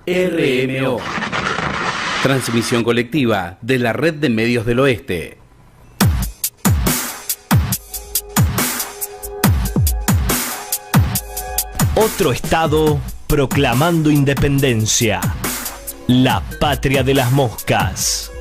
RMO. Transmisión colectiva de la Red de Medios del Oeste. Otro estado proclamando independencia. La patria de las moscas.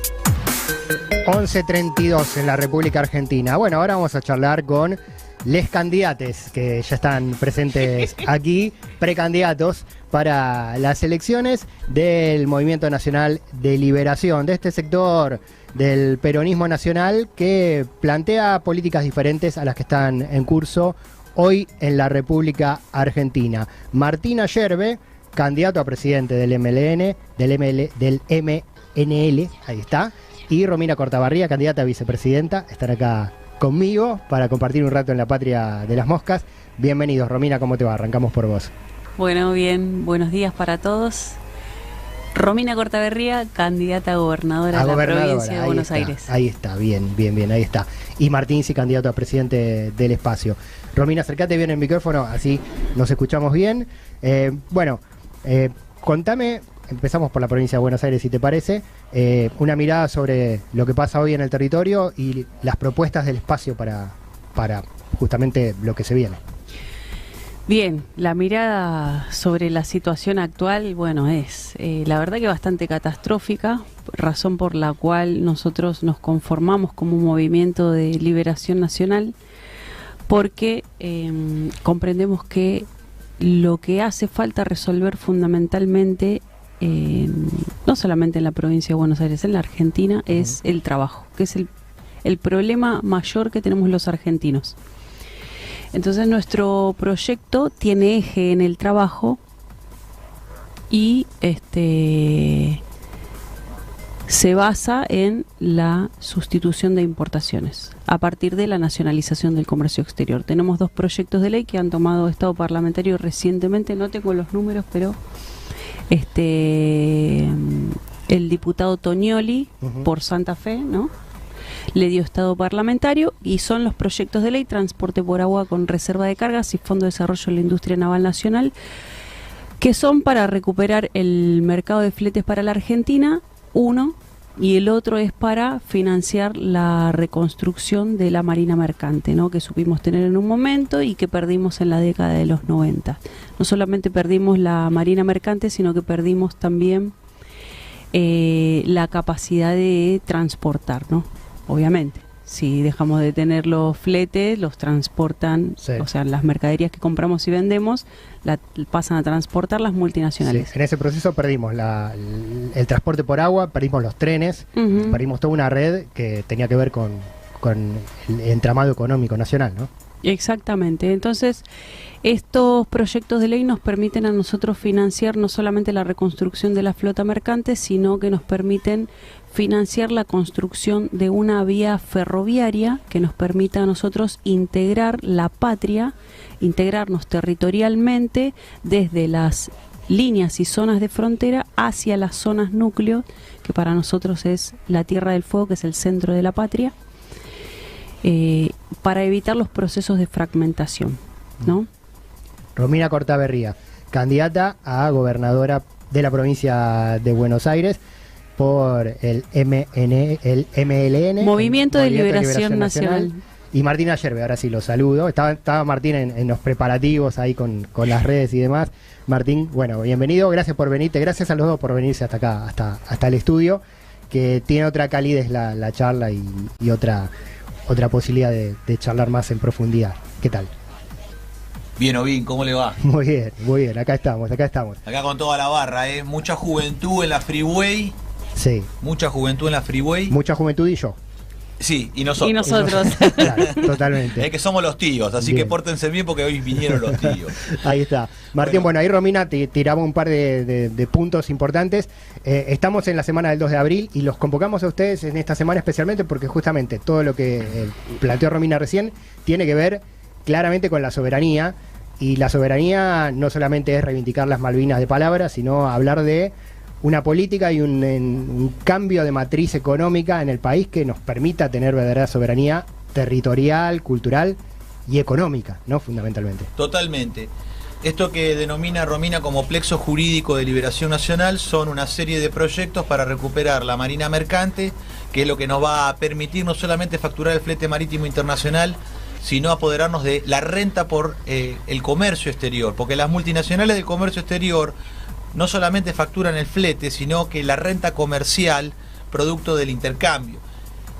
11:32 en la República Argentina. Bueno, ahora vamos a charlar con les candidates que ya están presentes aquí, precandidatos para las elecciones del Movimiento Nacional de Liberación, de este sector del peronismo nacional que plantea políticas diferentes a las que están en curso hoy en la República Argentina. Martín Ayerbe, candidato a presidente del MNL, ahí está, y Romina Cortabarría, candidata a vicepresidenta, están acá conmigo para compartir un rato en la patria de las moscas. Bienvenidos, Romina, ¿cómo te va? Arrancamos por vos. Bueno, bien, buenos días para todos. Romina Cortabarría, candidata a gobernadora de la provincia de Buenos Aires. Ahí está, bien, ahí está. Y Martín, sí, candidato a presidente del espacio. Romina, acércate bien el micrófono, así nos escuchamos bien. Contame, empezamos por la provincia de Buenos Aires, si te parece, una mirada sobre lo que pasa hoy en el territorio y las propuestas del espacio para justamente lo que se viene. Bien, la mirada sobre la situación actual, bueno, es la verdad que bastante catastrófica, razón por la cual nosotros nos conformamos como un movimiento de liberación nacional, porque comprendemos que lo que hace falta resolver fundamentalmente, no solamente en la provincia de Buenos Aires, en la Argentina, es el trabajo, que es el problema mayor que tenemos los argentinos. Entonces nuestro proyecto tiene eje en el trabajo y se basa en la sustitución de importaciones a partir de la nacionalización del comercio exterior. Tenemos dos proyectos de ley que han tomado estado parlamentario recientemente, no tengo los números, pero el diputado Toñoli por Santa Fe, ¿no?, le dio estado parlamentario, y son los proyectos de ley transporte por agua con reserva de cargas y Fondo de Desarrollo de la Industria Naval Nacional, que son para recuperar el mercado de fletes para la Argentina, uno, y el otro es para financiar la reconstrucción de la marina mercante, ¿no?, que supimos tener en un momento y que perdimos en la década de los 90. No solamente perdimos la marina mercante, sino que perdimos también la capacidad de transportar, ¿no? Obviamente, si dejamos de tener los fletes, los transportan, sí. O sea, las mercaderías que compramos y vendemos pasan a transportar las multinacionales. Sí, en ese proceso perdimos el transporte por agua, perdimos los trenes, perdimos toda una red que tenía que ver con el entramado económico nacional, ¿no? Exactamente. Entonces, estos proyectos de ley nos permiten a nosotros financiar no solamente la reconstrucción de la flota mercante, sino que nos permiten financiar la construcción de una vía ferroviaria que nos permita a nosotros integrar la patria, integrarnos territorialmente desde las líneas y zonas de frontera hacia las zonas núcleo, que para nosotros es la Tierra del Fuego, que es el centro de la patria, para evitar los procesos de fragmentación, ¿no? Romina Cortabarría, candidata a gobernadora de la provincia de Buenos Aires por el MLN, Movimiento de Liberación Nacional. Y Martín Ayerbe, ahora sí lo saludo. Estaba Martín en los preparativos ahí con las redes y demás. Martín, bueno, bienvenido, gracias por venirte, gracias a los dos por venirse hasta acá, hasta el estudio, que tiene otra calidez la charla y otra posibilidad de charlar más en profundidad. ¿Qué tal? Bien, Ovín, ¿cómo le va? Muy bien, acá estamos. Acá con toda la barra, mucha juventud en la freeway. Sí. Mucha juventud en la freeway. Mucha juventud y yo. Sí, y nosotros. Claro, totalmente. Es que somos los tíos, así bien. Que pórtense bien porque hoy vinieron los tíos. Ahí está. Martín, bueno, ahí Romina te tiraba un par de puntos importantes. Estamos en la semana del 2 de abril y los convocamos a ustedes en esta semana especialmente porque justamente todo lo que planteó Romina recién tiene que ver claramente con la soberanía, y la soberanía no solamente es reivindicar las Malvinas de palabras, sino hablar de una política y un cambio de matriz económica en el país que nos permita tener verdadera soberanía territorial, cultural y económica, ¿no? Fundamentalmente. Totalmente. Esto que denomina Romina como Plexo Jurídico de Liberación Nacional son una serie de proyectos para recuperar la marina mercante, que es lo que nos va a permitir no solamente facturar el flete marítimo internacional, sino apoderarnos de la renta por el comercio exterior, porque las multinacionales del comercio exterior no solamente facturan el flete, sino que la renta comercial producto del intercambio.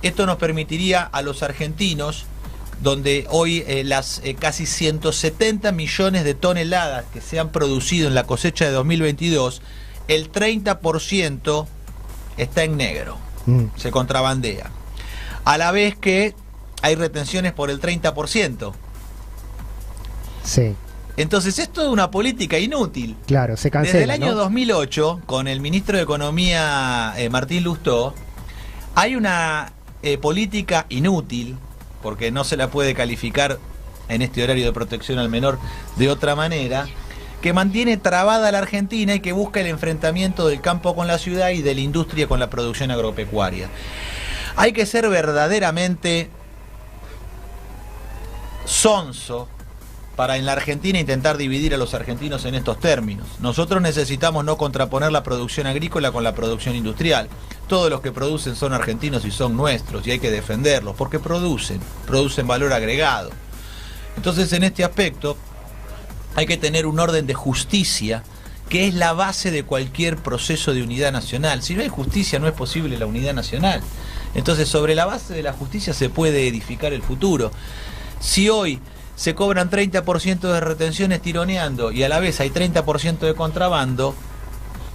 Esto nos permitiría a los argentinos, donde hoy las casi 170 millones de toneladas que se han producido en la cosecha de 2022, el 30% está en negro, se contrabandea. A la vez que hay retenciones por el 30%. Sí. Entonces esto es una política inútil. Claro, se cancela, Desde el año ¿no? 2008, con el ministro de Economía Martín Lustó, hay una política inútil, porque no se la puede calificar en este horario de protección al menor de otra manera, que mantiene trabada a la Argentina y que busca el enfrentamiento del campo con la ciudad y de la industria con la producción agropecuaria. Hay que ser verdaderamente sonso para en la Argentina intentar dividir a los argentinos en estos términos. Nosotros necesitamos no contraponer la producción agrícola con la producción industrial. Todos los que producen son argentinos y son nuestros, y hay que defenderlos, porque producen valor agregado. Entonces, en este aspecto, hay que tener un orden de justicia, que es la base de cualquier proceso de unidad nacional. Si no hay justicia, no es posible la unidad nacional. Entonces, sobre la base de la justicia se puede edificar el futuro. Si hoy se cobran 30% de retenciones tironeando y a la vez hay 30% de contrabando,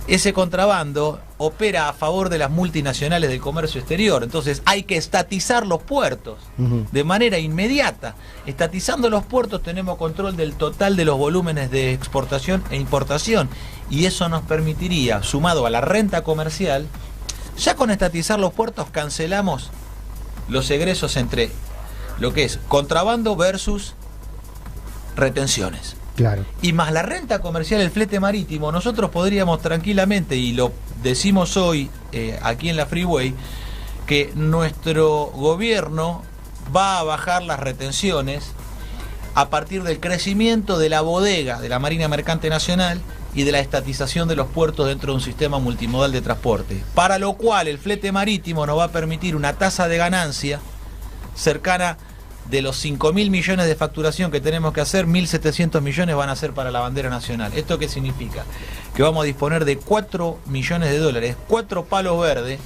ese contrabando opera a favor de las multinacionales del comercio exterior. Entonces hay que estatizar los puertos de manera inmediata. Estatizando los puertos tenemos control del total de los volúmenes de exportación e importación, y eso nos permitiría, sumado a la renta comercial, ya con estatizar los puertos cancelamos los egresos entre lo que es contrabando versus retenciones. Claro. Y más la renta comercial, el flete marítimo, nosotros podríamos tranquilamente, y lo decimos hoy aquí en la Freeway, que nuestro gobierno va a bajar las retenciones a partir del crecimiento de la bodega de la Marina Mercante Nacional y de la estatización de los puertos dentro de un sistema multimodal de transporte, para lo cual el flete marítimo nos va a permitir una tasa de ganancia cercana de los 5.000 millones de facturación que tenemos que hacer. 1.700 millones van a ser para la bandera nacional. ¿Esto qué significa? Que vamos a disponer de 4 millones de dólares, 4 palos verdes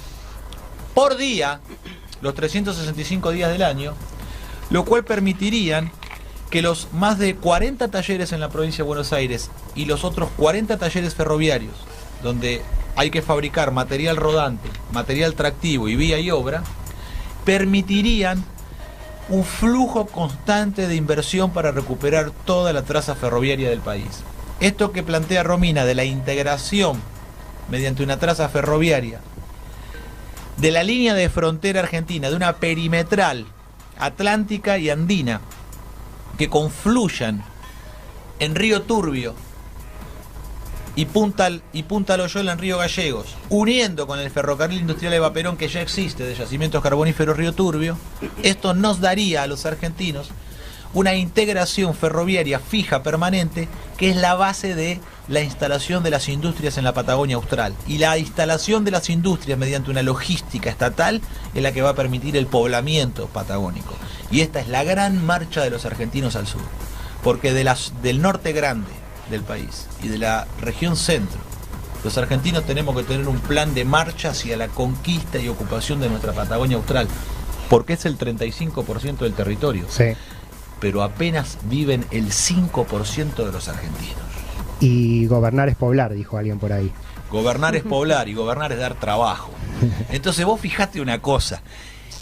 por día, los 365 días del año, lo cual permitirían que los más de 40 talleres en la provincia de Buenos Aires y los otros 40 talleres ferroviarios, donde hay que fabricar material rodante, material tractivo y vía y obra, permitirían un flujo constante de inversión para recuperar toda la traza ferroviaria del país. Esto que plantea Romina de la integración mediante una traza ferroviaria de la línea de frontera argentina, de una perimetral atlántica y andina, que confluyan en Río Turbio y Punta Loyola en Río Gallegos, uniendo con el ferrocarril industrial Eva Perón, que ya existe, de Yacimientos Carboníferos Río Turbio. Esto nos daría a los argentinos una integración ferroviaria fija, permanente, que es la base de la instalación de las industrias en la Patagonia Austral. Y la instalación de las industrias mediante una logística estatal es la que va a permitir el poblamiento patagónico. Y esta es la gran marcha de los argentinos al sur, porque del norte grande del país y de la región centro, los argentinos tenemos que tener un plan de marcha hacia la conquista y ocupación de nuestra Patagonia Austral, porque es el 35% del territorio. Sí. Pero apenas viven el 5% de los argentinos. Y gobernar es poblar, dijo alguien por ahí. Gobernar es poblar y gobernar es dar trabajo. Entonces vos fijate una cosa,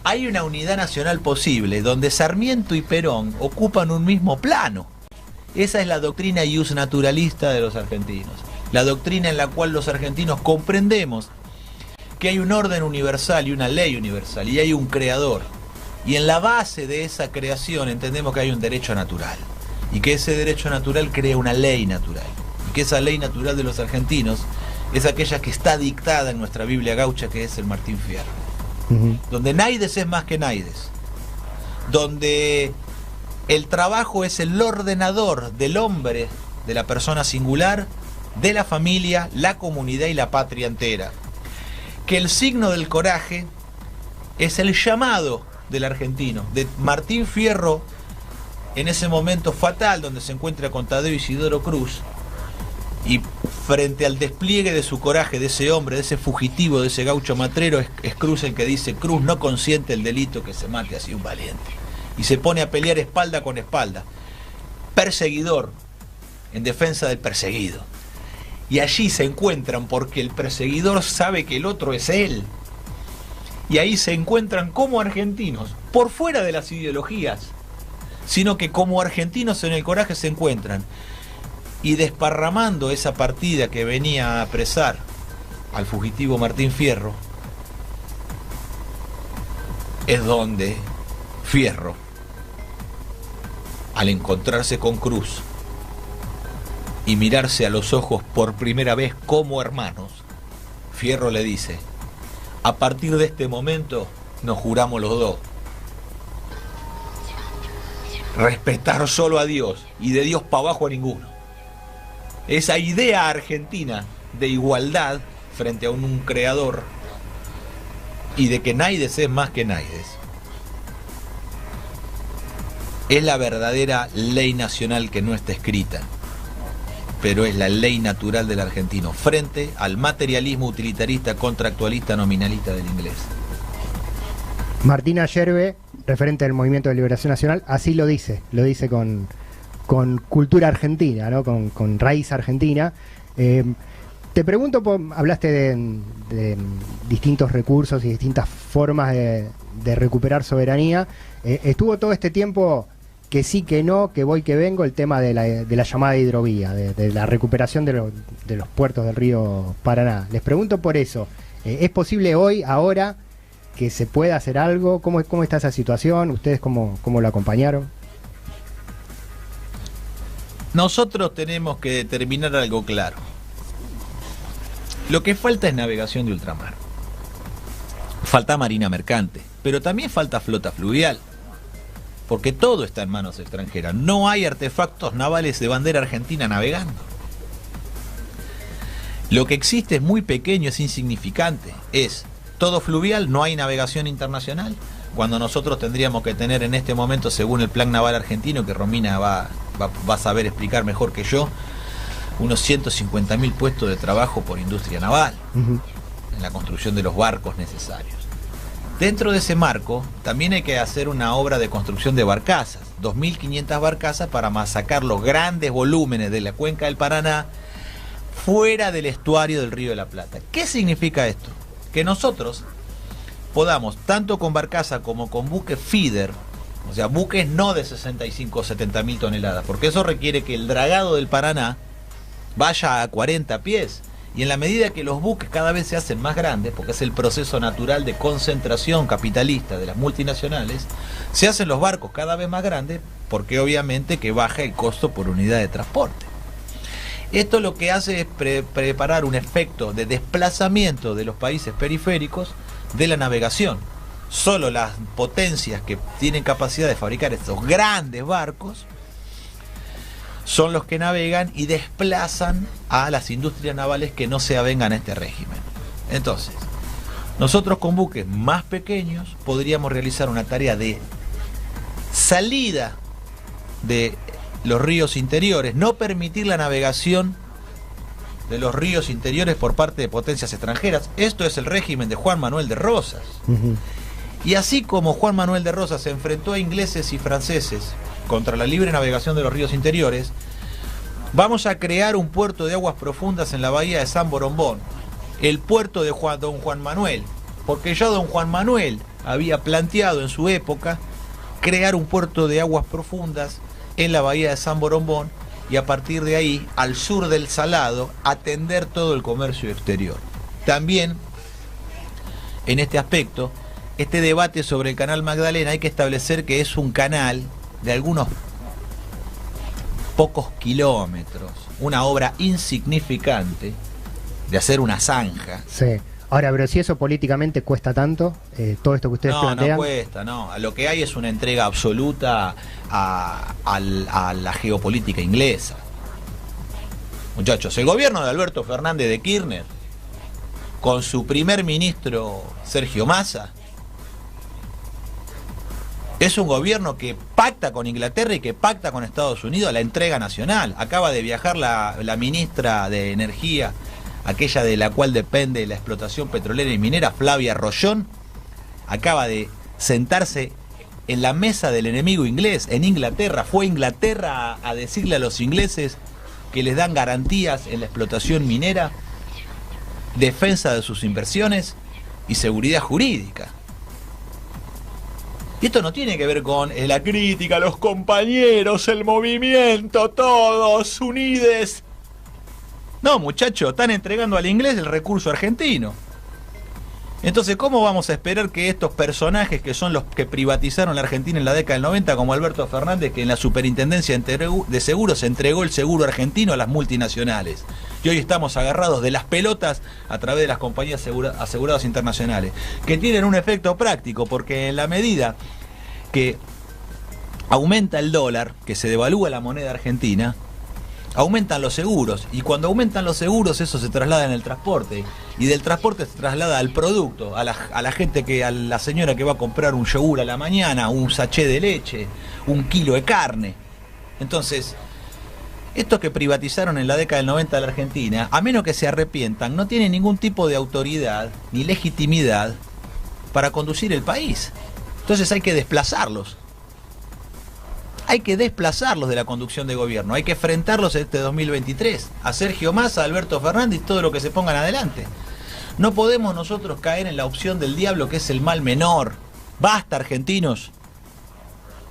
hay una unidad nacional posible donde Sarmiento y Perón ocupan un mismo plano. Esa es la doctrina ius naturalista de los argentinos, la doctrina en la cual los argentinos comprendemos que hay un orden universal y una ley universal, y hay un creador, y en la base de esa creación entendemos que hay un derecho natural, y que ese derecho natural crea una ley natural, y que esa ley natural de los argentinos es aquella que está dictada en nuestra Biblia gaucha, que es el Martín Fierro, donde naides es más que naides, donde el trabajo es el ordenador del hombre de la persona singular, de la familia, la comunidad y la patria entera. Que el signo del coraje es el llamado del argentino, de Martín Fierro, en ese momento fatal donde se encuentra con Tadeo Isidoro Cruz, y frente al despliegue de su coraje, de ese hombre, de ese fugitivo, de ese gaucho matrero, es Cruz el que dice: Cruz no consiente el delito, que se mate así un valiente. Y se pone a pelear espalda con espalda, perseguidor en defensa del perseguido. Y allí se encuentran porque el perseguidor sabe que el otro es él. Y ahí se encuentran como argentinos, por fuera de las ideologías, sino que como argentinos en el coraje se encuentran. Y desparramando esa partida que venía a apresar al fugitivo Martín Fierro, es donde Fierro, al encontrarse con Cruz y mirarse a los ojos por primera vez como hermanos, Fierro le dice: a partir de este momento nos juramos los dos respetar solo a Dios y de Dios para abajo a ninguno. Esa idea argentina de igualdad frente a un creador y de que Naides es más que Naides es la verdadera ley nacional que no está escrita, pero es la ley natural del argentino frente al materialismo utilitarista, contractualista, nominalista del inglés. Martina Yerbe, referente del Movimiento de Liberación Nacional, así lo dice con cultura argentina, ¿no? Con raíz argentina. Te pregunto, hablaste de distintos recursos y distintas formas de recuperar soberanía. Estuvo todo este tiempo que sí, que no, que voy, que vengo, el tema de la llamada hidrovía, de la recuperación de los puertos del río Paraná. Les pregunto por eso, ¿es posible hoy, ahora, que se pueda hacer algo? ¿Cómo está esa situación? ¿Ustedes cómo lo acompañaron? Nosotros tenemos que determinar algo claro. Lo que falta es navegación de ultramar. Falta marina mercante, pero también falta flota fluvial, porque todo está en manos extranjeras. No hay artefactos navales de bandera argentina navegando. Lo que existe es muy pequeño, es insignificante. Es todo fluvial, no hay navegación internacional, cuando nosotros tendríamos que tener en este momento, según el Plan Naval Argentino, que Romina va a saber explicar mejor que yo, unos 150.000 puestos de trabajo por industria naval, en la construcción de los barcos necesarios. Dentro de ese marco, también hay que hacer una obra de construcción de barcazas, 2.500 barcazas para masacar los grandes volúmenes de la cuenca del Paraná fuera del estuario del Río de la Plata. ¿Qué significa esto? Que nosotros podamos, tanto con barcaza como con buques feeder, o sea, buques no de 65 o 70.000 toneladas, porque eso requiere que el dragado del Paraná vaya a 40 pies, y en la medida que los buques cada vez se hacen más grandes, porque es el proceso natural de concentración capitalista de las multinacionales, se hacen los barcos cada vez más grandes, porque obviamente que baja el costo por unidad de transporte. Esto lo que hace es preparar un efecto de desplazamiento de los países periféricos de la navegación. Solo las potencias que tienen capacidad de fabricar estos grandes barcos son los que navegan y desplazan a las industrias navales que no se avengan a este régimen. Entonces, nosotros con buques más pequeños podríamos realizar una tarea de salida de los ríos interiores, no permitir la navegación de los ríos interiores por parte de potencias extranjeras. Esto es el régimen de Juan Manuel de Rosas. Y así como Juan Manuel de Rosas se enfrentó a ingleses y franceses contra la libre navegación de los ríos interiores, vamos a crear un puerto de aguas profundas en la bahía de San Borombón, el puerto de don Juan Manuel, porque ya don Juan Manuel había planteado en su época crear un puerto de aguas profundas en la bahía de San Borombón, y a partir de ahí, al sur del Salado, atender todo el comercio exterior. También, en este aspecto, este debate sobre el canal Magdalena, hay que establecer que es un canal de algunos pocos kilómetros, una obra insignificante de hacer una zanja. Sí. Ahora, pero si eso políticamente cuesta tanto, todo esto que ustedes plantean... No cuesta, no. Lo que hay es una entrega absoluta a la geopolítica inglesa. Muchachos, el gobierno de Alberto Fernández de Kirchner, con su primer ministro Sergio Massa, es un gobierno que pacta con Inglaterra y que pacta con Estados Unidos la entrega nacional. Acaba de viajar la ministra de Energía, aquella de la cual depende la explotación petrolera y minera, Flavia Rollón, acaba de sentarse en la mesa del enemigo inglés en Inglaterra. Fue a Inglaterra a decirle a los ingleses que les dan garantías en la explotación minera, defensa de sus inversiones y seguridad jurídica. Y esto no tiene que ver con la crítica, los compañeros, el movimiento, todos unides. No, muchachos, están entregando al inglés el recurso argentino. Entonces, ¿cómo vamos a esperar que estos personajes que son los que privatizaron la Argentina en la década del 90, como Alberto Fernández, que en la Superintendencia de Seguros entregó el seguro argentino a las multinacionales, y hoy estamos agarrados de las pelotas a través de las compañías aseguradoras internacionales, que tienen un efecto práctico, porque en la medida que aumenta el dólar, que se devalúa la moneda argentina, aumentan los seguros, y cuando aumentan los seguros eso se traslada en el transporte, y del transporte se traslada al producto, a la gente, a la señora que va a comprar un yogur a la mañana, un sachet de leche, un kilo de carne. Entonces, estos que privatizaron en la década del 90 de la Argentina, a menos que se arrepientan, no tienen ningún tipo de autoridad ni legitimidad para conducir el país. Entonces hay que desplazarlos. Hay que desplazarlos de la conducción de gobierno, hay que enfrentarlos este 2023, a Sergio Massa, a Alberto Fernández y todo lo que se pongan adelante. No podemos nosotros caer en la opción del diablo, que es el mal menor. Basta, argentinos.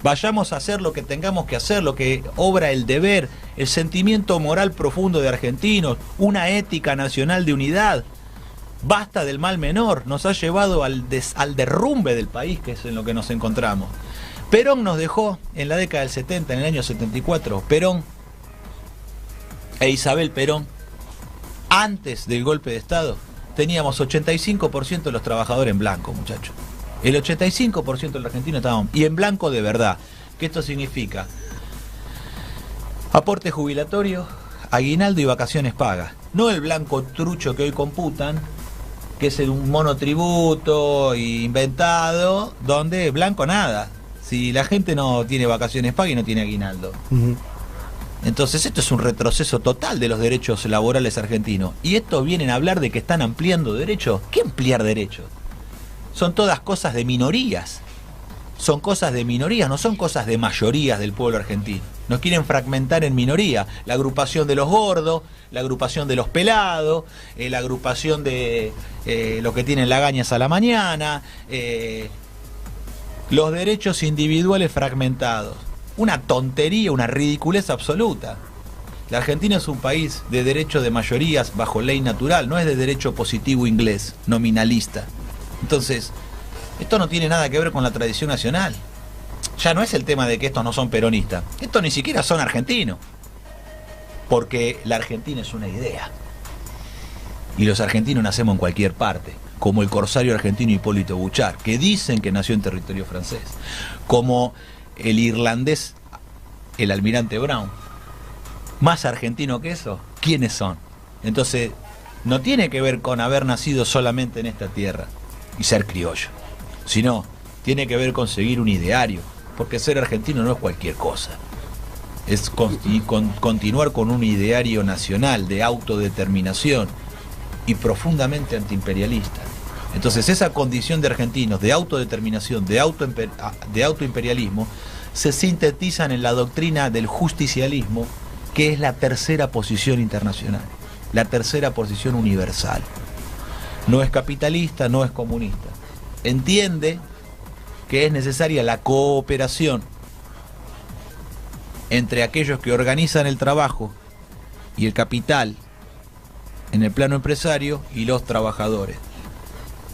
Vayamos a hacer lo que tengamos que hacer, lo que obra el deber, el sentimiento moral profundo de argentinos, una ética nacional de unidad. Basta del mal menor, nos ha llevado al derrumbe del país, que es en lo que nos encontramos. Perón nos dejó en la década del 70, en el año 74, Perón e Isabel Perón, antes del golpe de Estado, teníamos 85% de los trabajadores en blanco, muchachos. El 85% de los argentinos estaban, y en blanco de verdad. ¿Qué esto significa? Aporte jubilatorio, aguinaldo y vacaciones pagas. No el blanco trucho que hoy computan, que es un monotributo inventado, donde blanco nada. Si la gente no tiene vacaciones pagas y no tiene aguinaldo. Entonces esto es un retroceso total de los derechos laborales argentinos. Y esto vienen a hablar de que están ampliando derechos. ¿Qué ampliar derechos? Son todas cosas de minorías. Son cosas de minorías, no son cosas de mayorías del pueblo argentino. Nos quieren fragmentar en minoría. La agrupación de los gordos, la agrupación de los pelados, la agrupación de los que tienen lagañas a la mañana, los derechos individuales fragmentados. Una tontería, una ridiculez absoluta. La Argentina es un país de derecho de mayorías bajo ley natural, no es de derecho positivo inglés, nominalista. Entonces, esto no tiene nada que ver con la tradición nacional. Ya no es el tema de que estos no son peronistas. Estos ni siquiera son argentinos. Porque la Argentina es una idea. Y los argentinos nacemos en cualquier parte. Como el corsario argentino Hipólito Bouchard, que dicen que nació en territorio francés. Como el irlandés, el almirante Brown. Más argentino que eso, ¿quiénes son? Entonces, no tiene que ver con haber nacido solamente en esta tierra y ser criollo, sino tiene que ver con seguir un ideario, porque ser argentino no es cualquier cosa. Es continuar con un ideario nacional de autodeterminación y profundamente antiimperialista. Entonces esa condición de argentinos, de autodeterminación, de autoimperialismo, se sintetizan en la doctrina del justicialismo, que es la tercera posición internacional, la tercera posición universal. No es capitalista, no es comunista. Entiende que es necesaria la cooperación entre aquellos que organizan el trabajo y el capital en el plano empresario y los trabajadores.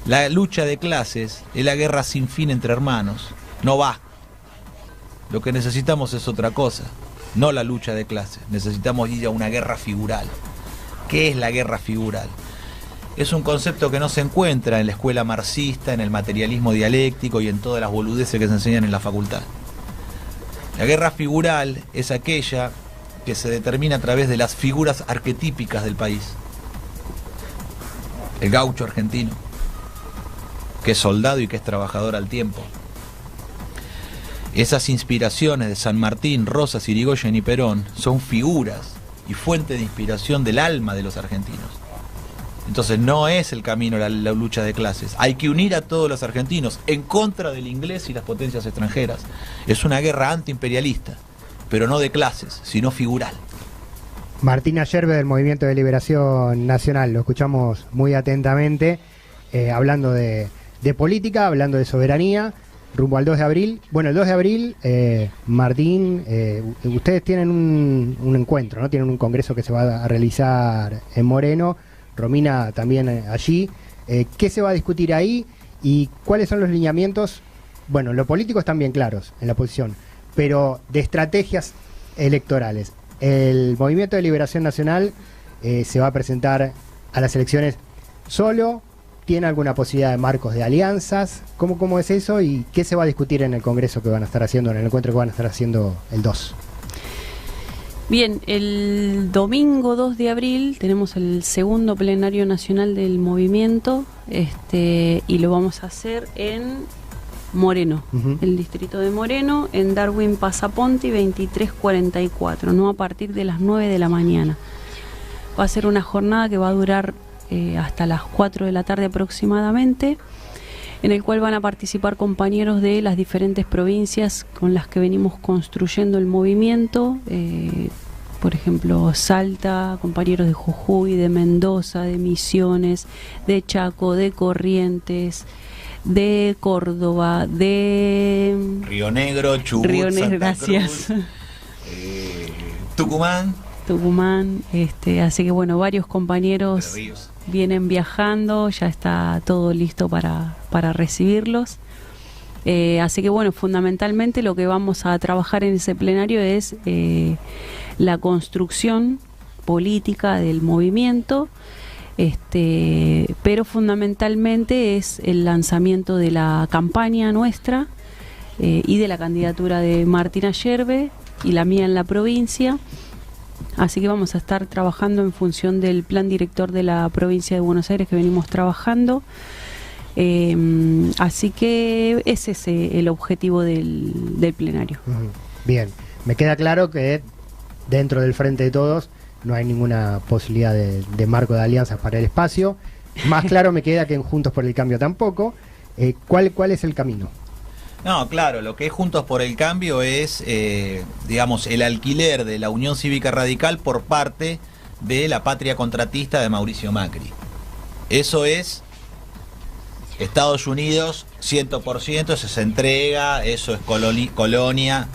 La lucha de clases es la guerra sin fin entre hermanos. No va. Lo que necesitamos es otra cosa, no la lucha de clases. Necesitamos ir a una guerra figural. ¿Qué es la guerra figural? Es un concepto que no se encuentra en la escuela marxista, en el materialismo dialéctico y en todas las boludeces que se enseñan en la facultad. La guerra figural es aquella que se determina a través de las figuras arquetípicas del país. El gaucho argentino, que es soldado y que es trabajador al tiempo. Esas inspiraciones de San Martín, Rosas, Irigoyen y Perón son figuras y fuente de inspiración del alma de los argentinos. Entonces no es el camino la lucha de clases. Hay que unir a todos los argentinos en contra del inglés y las potencias extranjeras. Es una guerra antiimperialista, pero no de clases, sino figural. Martina Yerbe del Movimiento de Liberación Nacional, lo escuchamos muy atentamente, hablando de política, hablando de soberanía, rumbo al 2 de abril. Bueno, el 2 de abril, Martín, ustedes tienen un encuentro, ¿no? Tienen un congreso que se va a realizar en Moreno, Romina también allí. ¿Qué se va a discutir ahí y cuáles son los lineamientos? Bueno, los políticos están bien claros en la posición, pero de estrategias electorales. El Movimiento de Liberación Nacional se va a presentar a las elecciones solo. ¿Tiene alguna posibilidad de marcos de alianzas? ¿Cómo es eso? ¿Y qué se va a discutir en el congreso que van a estar haciendo, en el encuentro que van a estar haciendo el 2? Bien, el domingo 2 de abril tenemos el segundo plenario nacional del movimiento, y lo vamos a hacer en Moreno, el distrito de Moreno, en Darwin Pasaponti 2344, ¿no? A partir de las 9 de la mañana. Va a ser una jornada que va a durar hasta las 4 de la tarde aproximadamente, en el cual van a participar compañeros de las diferentes provincias con las que venimos construyendo el movimiento, por ejemplo Salta, compañeros de Jujuy, de Mendoza, de Misiones, de Chaco, de Corrientes, de Córdoba, de Río Negro, Chubut, Río Negro, Santa gracias. Cruz, Tucumán, así que bueno, varios compañeros vienen viajando, ya está todo listo para recibirlos. Así que bueno, fundamentalmente lo que vamos a trabajar en ese plenario es la construcción política del movimiento, pero fundamentalmente es el lanzamiento de la campaña nuestra y de la candidatura de Martina Yerbe y la mía en la provincia. Así que vamos a estar trabajando en función del plan director de la provincia de Buenos Aires que venimos trabajando. Así que ese es el objetivo del plenario. Bien, me queda claro que dentro del Frente de Todos no hay ninguna posibilidad de marco de alianzas para el espacio. Más claro me queda que en Juntos por el Cambio tampoco. ¿Cuál es el camino? No, claro, lo que es Juntos por el Cambio es, digamos, el alquiler de la Unión Cívica Radical por parte de la patria contratista de Mauricio Macri. Eso es Estados Unidos 100%, eso se entrega, eso es colonia.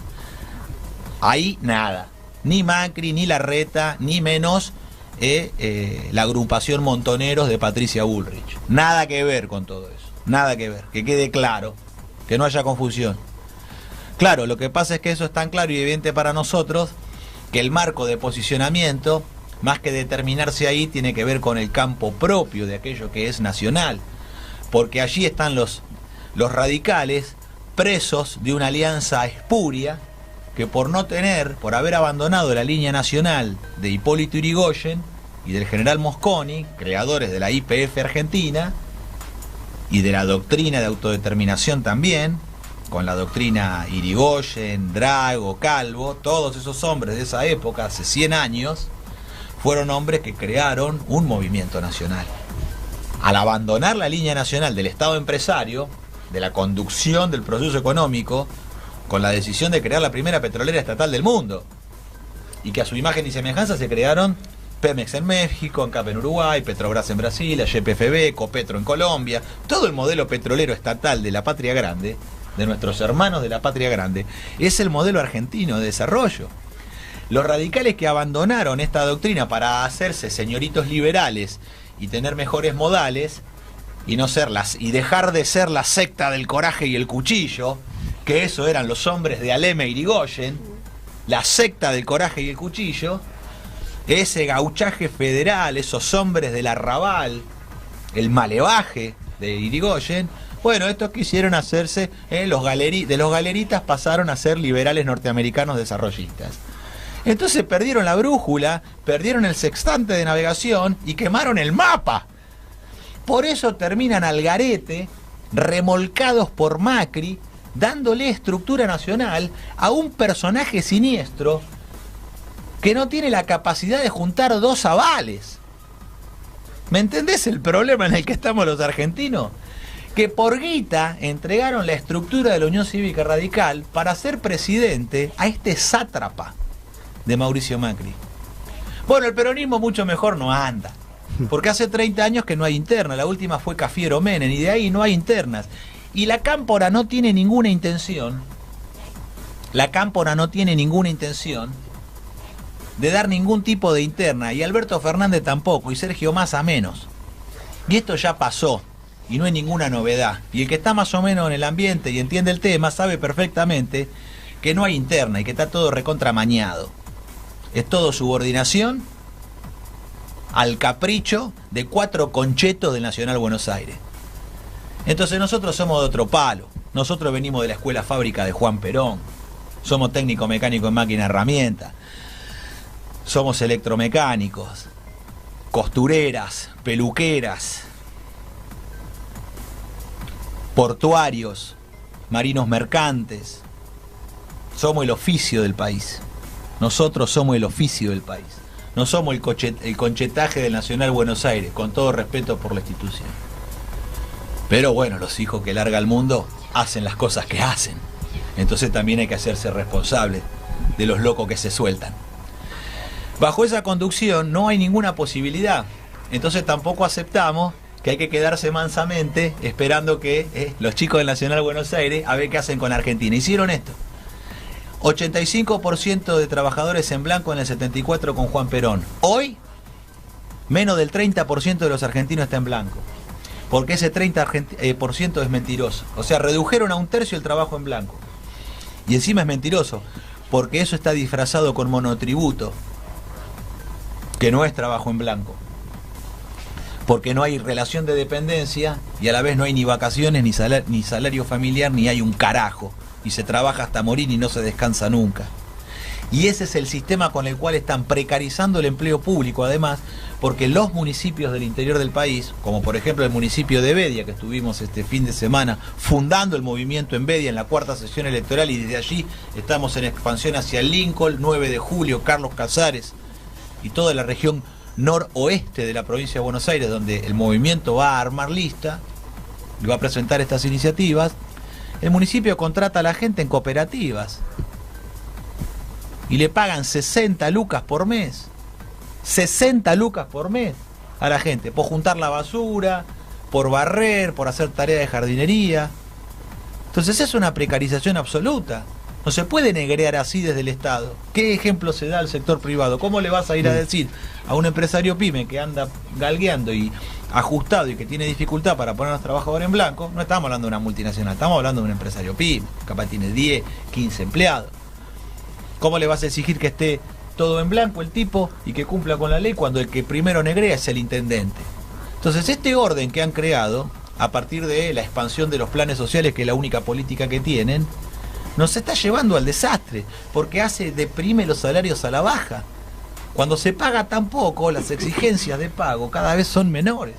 Ahí nada, ni Macri, ni Larreta, ni menos la agrupación Montoneros de Patricia Bullrich. Nada que ver con todo eso, nada que ver, que quede claro. Que no haya confusión. Claro, lo que pasa es que eso es tan claro y evidente para nosotros que el marco de posicionamiento, más que determinarse ahí, tiene que ver con el campo propio de aquello que es nacional. Porque allí están los radicales presos de una alianza espuria que por haber abandonado la línea nacional de Hipólito Yrigoyen y del general Mosconi, creadores de la YPF Argentina, y de la doctrina de autodeterminación también, con la doctrina Irigoyen, Drago, Calvo, todos esos hombres de esa época, hace 100 años, fueron hombres que crearon un movimiento nacional. Al abandonar la línea nacional del Estado empresario, de la conducción del proceso económico, con la decisión de crear la primera petrolera estatal del mundo, y que a su imagen y semejanza se crearon Pemex en México, ANCAP en Uruguay, Petrobras en Brasil, YPFB, Ecopetro en Colombia, todo el modelo petrolero estatal de la patria grande, de nuestros hermanos de la patria grande, es el modelo argentino de desarrollo. Los radicales que abandonaron esta doctrina para hacerse señoritos liberales y tener mejores modales y dejar de ser la secta del coraje y el cuchillo, que eso eran los hombres de Alem e Irigoyen, la secta del coraje y el cuchillo, ese gauchaje federal, esos hombres del arrabal, el malevaje de Irigoyen. Bueno, estos quisieron hacerse, de los galeritas pasaron a ser liberales norteamericanos desarrollistas. Entonces perdieron la brújula, perdieron el sextante de navegación y quemaron el mapa. Por eso terminan al garete, remolcados por Macri, dándole estructura nacional a un personaje siniestro que no tiene la capacidad de juntar 2 avales. ¿Me entendés el problema en el que estamos los argentinos? Que por guita entregaron la estructura de la Unión Cívica Radical para ser presidente a este sátrapa de Mauricio Macri. Bueno, el peronismo mucho mejor no anda, porque hace 30 años que no hay interna, la última fue Cafiero Menem, y de ahí no hay internas. Y la Cámpora no tiene ninguna intención, de dar ningún tipo de interna, y Alberto Fernández tampoco, y Sergio Massa menos. Y esto ya pasó, y no hay ninguna novedad. Y el que está más o menos en el ambiente y entiende el tema sabe perfectamente que no hay interna y que está todo recontramañado. Es todo subordinación al capricho de 4 conchetos del Nacional Buenos Aires. Entonces nosotros somos de otro palo. Nosotros venimos de la escuela fábrica de Juan Perón. Somos técnico mecánico en máquina herramienta. Somos electromecánicos, costureras, peluqueras, portuarios, marinos mercantes. Somos el oficio del país. Nosotros somos el oficio del país. No somos el conchetaje del Nacional Buenos Aires, con todo respeto por la institución. Pero bueno, los hijos que larga el mundo hacen las cosas que hacen. Entonces también hay que hacerse responsable de los locos que se sueltan. Bajo esa conducción no hay ninguna posibilidad. Entonces tampoco aceptamos que hay que quedarse mansamente esperando que los chicos del Nacional Buenos Aires a ver qué hacen con Argentina. Hicieron esto. 85% de trabajadores en blanco en el 74 con Juan Perón. Hoy, menos del 30% de los argentinos está en blanco. Porque ese 30% es mentiroso. O sea, redujeron a 1/3 el trabajo en blanco. Y encima es mentiroso, porque eso está disfrazado con monotributo, que no es trabajo en blanco. Porque no hay relación de dependencia y a la vez no hay ni vacaciones, ni salario familiar, ni hay un carajo. Y se trabaja hasta morir y no se descansa nunca. Y ese es el sistema con el cual están precarizando el empleo público, además, porque los municipios del interior del país, como por ejemplo el municipio de Bedia, que estuvimos este fin de semana fundando el movimiento en Bedia en la 4ª sesión electoral, y desde allí estamos en expansión hacia Lincoln, 9 de julio, Carlos Casares, y toda la región noroeste de la provincia de Buenos Aires, donde el movimiento va a armar lista y va a presentar estas iniciativas. El municipio contrata a la gente en cooperativas y le pagan 60 lucas por mes. 60 lucas por mes a la gente, por juntar la basura, por barrer, por hacer tarea de jardinería. Entonces es una precarización absoluta. No se puede negrear así desde el Estado. ¿Qué ejemplo se da al sector privado? ¿Cómo le vas a ir a decir a un empresario pyme que anda galgueando y ajustado y que tiene dificultad para poner a los trabajadores en blanco? No estamos hablando de una multinacional, estamos hablando de un empresario pyme, capaz tiene 10, 15 empleados. ¿Cómo le vas a exigir que esté todo en blanco el tipo y que cumpla con la ley cuando el que primero negrea es el intendente? Entonces este orden que han creado, a partir de la expansión de los planes sociales, que es la única política que tienen, nos está llevando al desastre, porque deprime los salarios a la baja. Cuando se paga tan poco, las exigencias de pago cada vez son menores.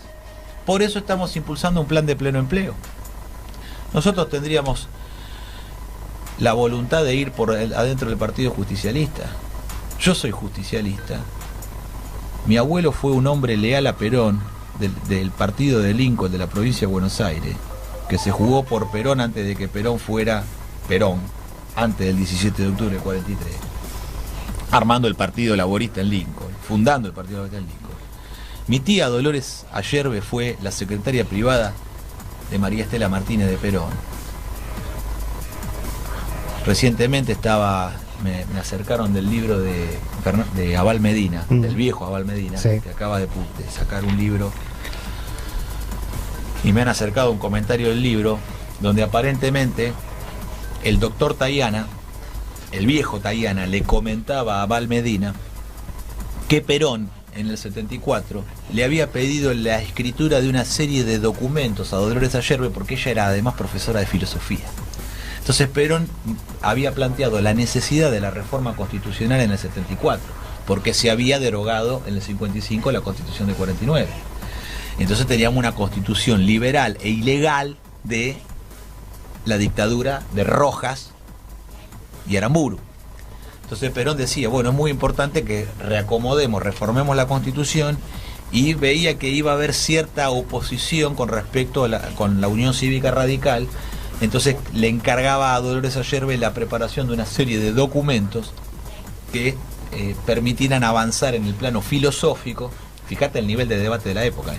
Por eso estamos impulsando un plan de pleno empleo. Nosotros tendríamos la voluntad de ir por adentro del Partido Justicialista. Yo soy justicialista. Mi abuelo fue un hombre leal a Perón, del partido de Lincoln de la provincia de Buenos Aires, que se jugó por Perón antes de que Perón fuera Perón, antes del 17 de octubre del 43, armando el Partido Laborista en Lincoln, fundando el Partido Laborista en Lincoln. Mi tía Dolores Ayerbe fue la secretaria privada de María Estela Martínez de Perón. Recientemente me acercaron del libro de Abal Medina, del viejo Abal Medina, sí, que acaba de sacar un libro, y me han acercado un comentario del libro donde aparentemente el doctor Tayana, el viejo Tayana, le comentaba a Abal Medina que Perón en el 74 le había pedido la escritura de una serie de documentos a Dolores Ayerbe, porque ella era además profesora de filosofía. Entonces Perón había planteado la necesidad de la reforma constitucional en el 74, porque se había derogado en el 55 la Constitución de 49. Entonces teníamos una constitución liberal e ilegal de la dictadura de Rojas y Aramburu. Entonces Perón decía, bueno, es muy importante que reacomodemos, reformemos la Constitución, y veía que iba a haber cierta oposición con respecto a con la Unión Cívica Radical. Entonces le encargaba a Dolores Ayerbe la preparación de una serie de documentos que permitieran avanzar en el plano filosófico. Fíjate el nivel de debate de la época,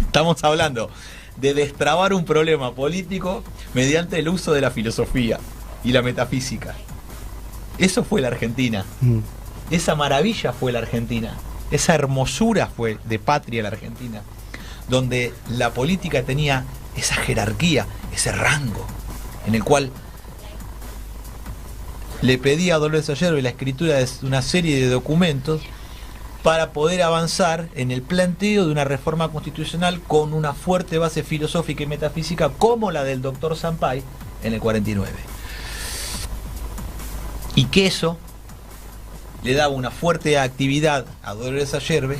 Estamos hablando de destrabar un problema político mediante el uso de la filosofía y la metafísica. Eso fue la Argentina. Esa maravilla fue la Argentina. Esa hermosura fue de patria la Argentina, donde la política tenía esa jerarquía, ese rango, en el cual le pedía a Dolores Ayerbe la escritura de una serie de documentos para poder avanzar en el planteo de una reforma constitucional con una fuerte base filosófica y metafísica como la del doctor Sampay en el 49. Y que eso le daba una fuerte actividad a Dolores Ayerbe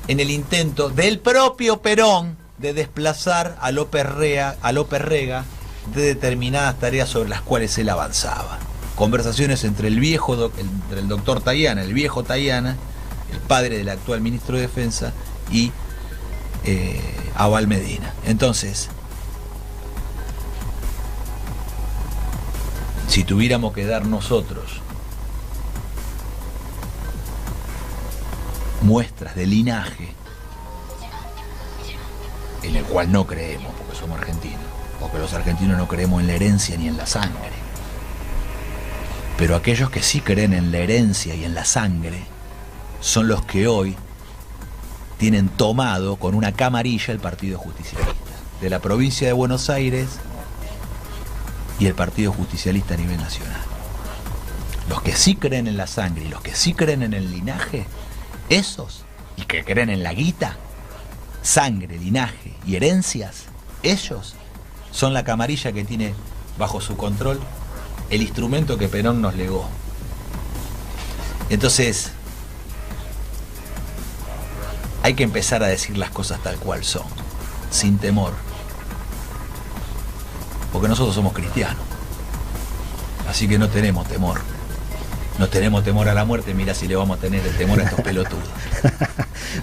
en el intento del propio Perón de desplazar a López Rega de determinadas tareas sobre las cuales él avanzaba. Conversaciones entre el doctor Tayana, el viejo Tayana, el padre del actual ministro de Defensa, y Abal Medina. Entonces, si tuviéramos que dar nosotros muestras de linaje en el cual no creemos, porque somos argentinos, porque los argentinos no creemos en la herencia ni en la sangre, pero aquellos que sí creen en la herencia y en la sangre son los que hoy tienen tomado con una camarilla el Partido Justicialista de la provincia de Buenos Aires y el Partido Justicialista a nivel nacional. Los que sí creen en la sangre y los que sí creen en el linaje, esos, y que creen en la guita, sangre, linaje y herencias, ellos son la camarilla que tiene bajo su control el instrumento que Perón nos legó. Entonces, hay que empezar a decir las cosas tal cual son, sin temor, porque nosotros somos cristianos, así que no tenemos temor. No tenemos temor a la muerte, mira si le vamos a tener el temor a estos pelotudos.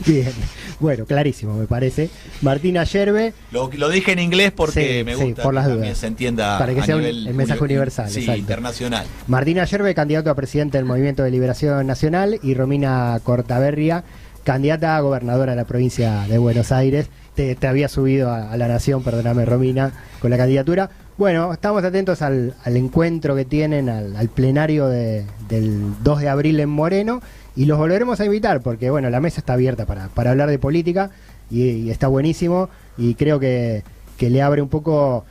Bien, bueno, clarísimo me parece. Martín Ayerbe. Lo dije en inglés porque sí, me gusta por las que dudas, también se entienda para que a sea nivel el mensaje universal, sí, exacto. Internacional. Martín Ayerbe, candidato a presidente del Movimiento de Liberación Nacional, y Romina Cortaberria, candidata a gobernadora de la provincia de Buenos Aires. Te había subido a La Nación, perdóname Romina, con la candidatura. Bueno, estamos atentos al encuentro que tienen, al plenario del 2 de abril en Moreno, y los volveremos a invitar porque, bueno, la mesa está abierta para hablar de política y está buenísimo, y creo que le abre un poco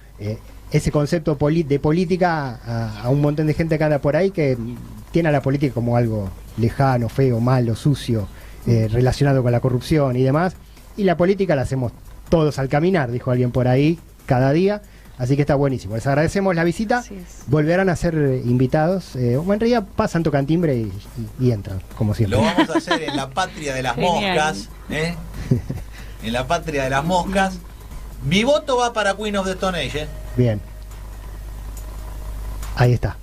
ese concepto de política a un montón de gente que anda por ahí que tiene a la política como algo lejano, feo, malo, sucio, relacionado con la corrupción y demás, y la política la hacemos todos al caminar, dijo alguien por ahí, cada día. Así que está buenísimo. Les agradecemos la visita. Volverán a ser invitados. En realidad pasan, tocan timbre y entran, como siempre. Lo vamos a hacer en la patria de las moscas. En la patria de las moscas. Mi voto va para Queen of the Stone Age. Bien. Ahí está.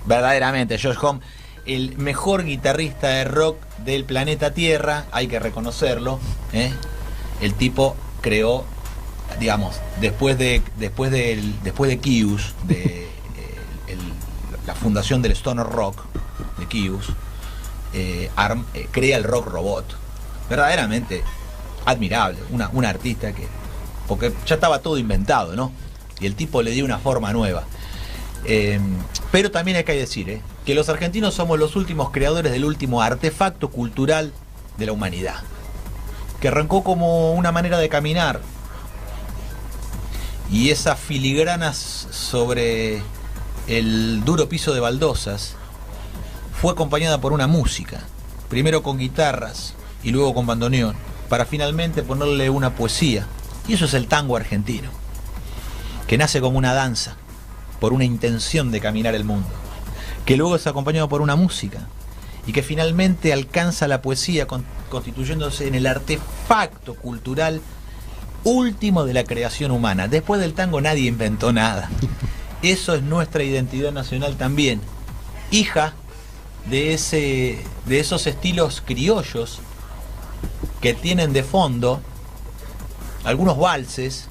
Verdaderamente, Josh Homme, el mejor guitarrista de rock del planeta Tierra, hay que reconocerlo. El tipo creó, digamos, después de Kius, la fundación del Stoner Rock de Kius, crea el rock robot. Verdaderamente admirable, un artista porque ya estaba todo inventado, ¿no? Y el tipo le dio una forma nueva. Pero también hay que decir que los argentinos somos los últimos creadores del último artefacto cultural de la humanidad, que arrancó como una manera de caminar, y esas filigranas sobre el duro piso de baldosas fue acompañada por una música, primero con guitarras y luego con bandoneón, para finalmente ponerle una poesía, y eso es el tango argentino. que nace como una danza, por una intención de caminar el mundo, que luego es acompañado por una música y que finalmente alcanza la poesía constituyéndose en el artefacto cultural último de la creación humana. Después del tango nadie inventó nada. Eso es nuestra identidad nacional también, hija de esos estilos criollos que tienen de fondo algunos valses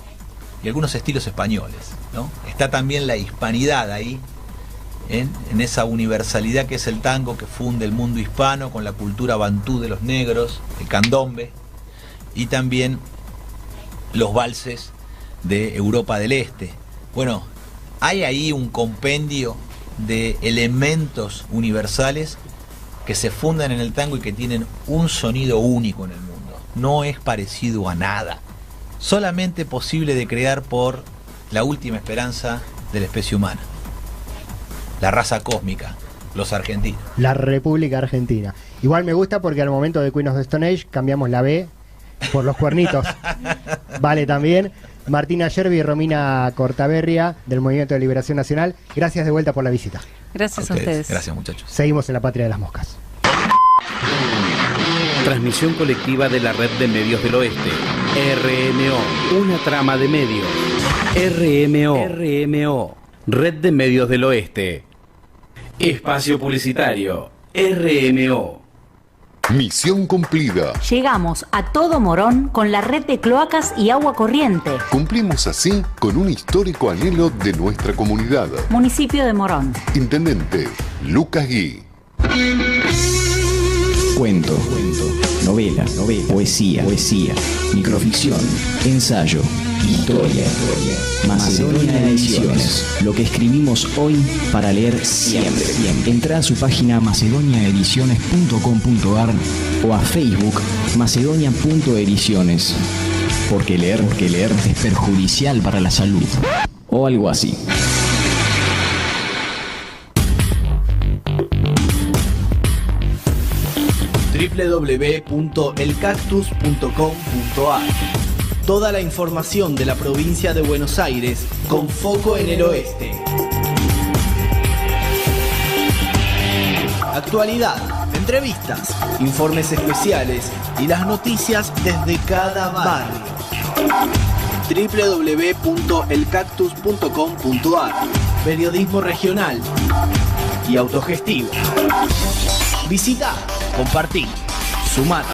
y algunos estilos españoles, ¿no? Está también la hispanidad ahí, en esa universalidad que es el tango, que funde el mundo hispano con la cultura bantú de los negros, el candombe, y también los valses de Europa del Este. Bueno, hay ahí un compendio de elementos universales que se fundan en el tango y que tienen un sonido único en el mundo. No es parecido a nada. Solamente posible de crear por la última esperanza de la especie humana. La raza cósmica, los argentinos. La República Argentina. Igual me gusta porque al momento de Queen of the Stone Age cambiamos la B por los cuernitos. Vale también. Martina Yerbi y Romina Cortaberria del Movimiento de Liberación Nacional. Gracias de vuelta por la visita. Gracias a ustedes. Gracias, muchachos. Seguimos en la Patria de las Moscas. Transmisión colectiva de la Red de Medios del Oeste. RMO, una trama de medios. RMO, Red de Medios del Oeste. Espacio publicitario. RMO. Misión cumplida. Llegamos a todo Morón con la red de cloacas y agua corriente. Cumplimos así con un histórico anhelo de nuestra comunidad. Municipio de Morón. Intendente Lucas Gui. Cuento, novela, poesía, microficción, ensayo, historia. Macedonia Ediciones. Lo que escribimos hoy para leer siempre. Entrá a su página macedoniaediciones.com.ar o a Facebook macedonia.ediciones. Porque leer es perjudicial para la salud. O algo así. www.elcactus.com.ar. Toda la información de la provincia de Buenos Aires con foco en el oeste. Actualidad, entrevistas, informes especiales y las noticias desde cada barrio. www.elcactus.com.ar. Periodismo regional y autogestivo. Visita, compartí, sumate.